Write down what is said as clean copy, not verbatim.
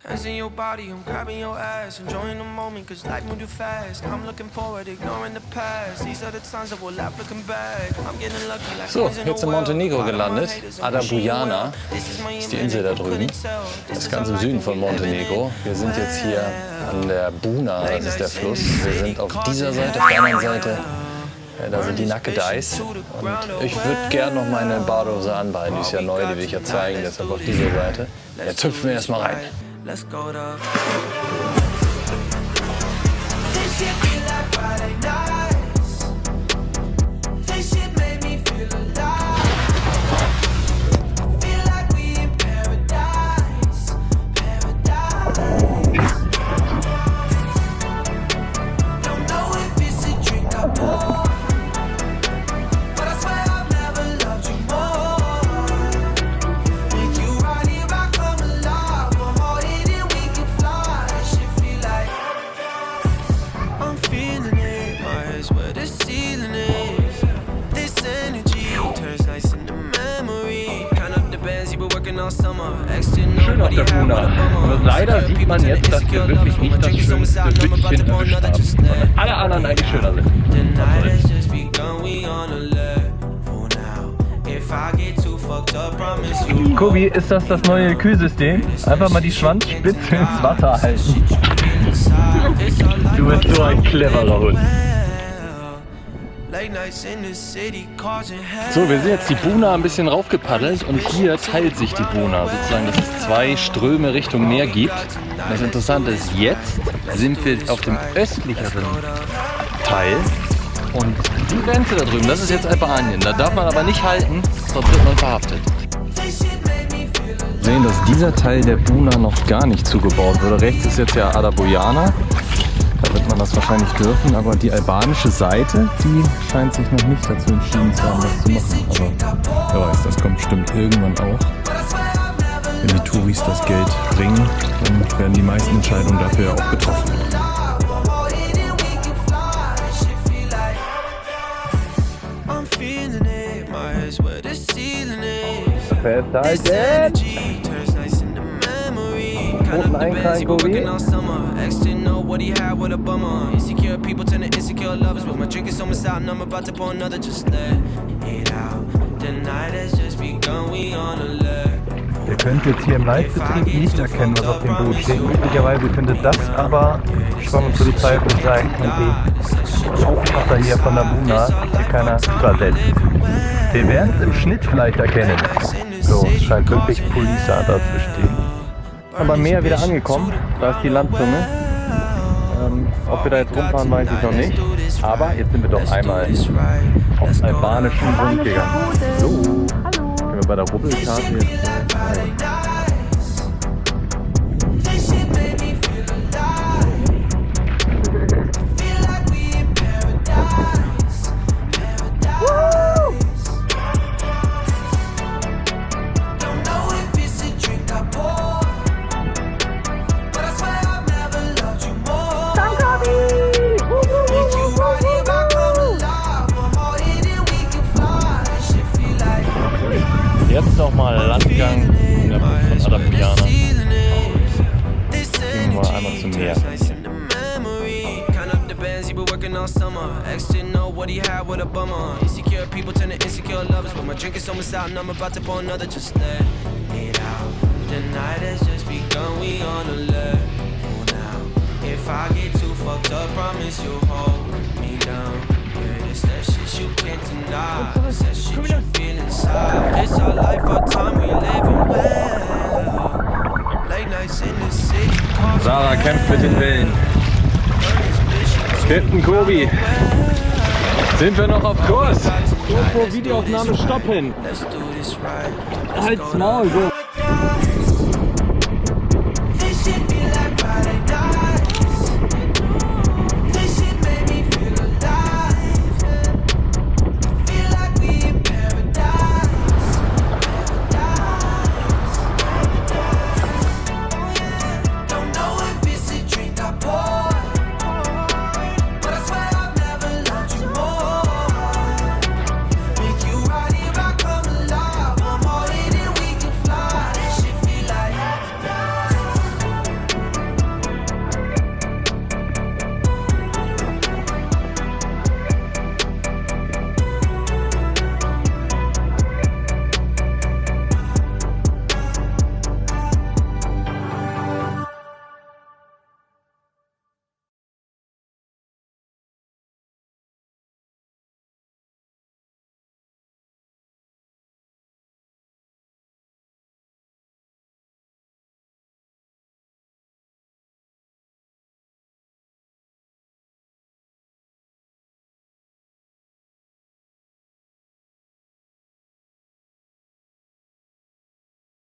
Hands in your body, I'm grabbing your ass, enjoying the moment, cause life moved too fast. I'm looking forward, ignoring the past. These are the times that will laugh looking back. I'm getting lucky like So, jetzt in Montenegro gelandet. Bojana ist die Insel da drüben. Das ist ganz im Süden von Montenegro. Wir sind jetzt hier an der Buna, das ist der Fluss. Wir sind auf dieser Seite, auf der anderen Seite. Da sind die nackte Eis. Und ich würde gerne noch meine Badehose anbehalten. Die ist ja neu, die will ich ja zeigen, deshalb auf dieser Seite. Jetzt hüpfen wir erstmal rein. Let's go to schön auf der Buna. Aber leider sieht man jetzt, dass wir wirklich nicht das schönste Hüttchen erwischt haben, sondern alle anderen eigentlich schöner sind. Kobi, ist das neue Kühlsystem? Einfach mal die Schwanzspitze ins Wasser halten. Du bist so ein cleverer Hund. So, wir sind jetzt die Buna ein bisschen raufgepaddelt und hier teilt sich die Buna sozusagen, dass es zwei Ströme Richtung Meer gibt. Das Interessante ist, jetzt sind wir auf dem östlicheren Teil und die Grenze da drüben, das ist jetzt Albanien. Da darf man aber nicht halten, sonst wird man verhaftet. Wir sehen, dass dieser Teil der Buna noch gar nicht zugebaut wurde. Rechts ist jetzt ja Bojana. Da wird man das wahrscheinlich dürfen, aber die albanische Seite, die scheint sich noch nicht dazu entschieden zu haben, das zu machen. Aber wer weiß, das kommt bestimmt irgendwann auch. Wenn die Touris das Geld bringen, dann werden die meisten Entscheidungen dafür ja auch getroffen. Festhalten! Roten Einkreis, Kobi. What he had with a bummer. Insecure people turn to insecure lovers. But my drink is almost out and I'm about to pour another. Just let it out. The night has just begun. We on alert. Ihr könnt jetzt hier im Live-Betrieb nicht erkennen, was auf dem Boot steht. Üblicherweise könnte das aber Schwamm- und Polizei sein. Und die Aufpasser hier von der Buna, hier keiner versetzt. Wir werden es im Schnitt vielleicht erkennen. So, es scheint wirklich Polizei da zu stehen. Aber Meer wieder angekommen. Da ist die Landzunge. Ob wir da jetzt rumfahren, weiß ich noch nicht. Aber jetzt sind wir doch einmal auf albanischen Grund gegangen. So, können wir bei der Rubbelkarte jetzt. Jetzt nochmal Landgang in der Bucht von Bojana. Gehen wir einmal zum Meer. Sarah kämpft mit den Wellen. Captain Kobi. Sind wir noch auf Kurs? GoPro Videoaufnahme stoppen. Halt's Maul, so.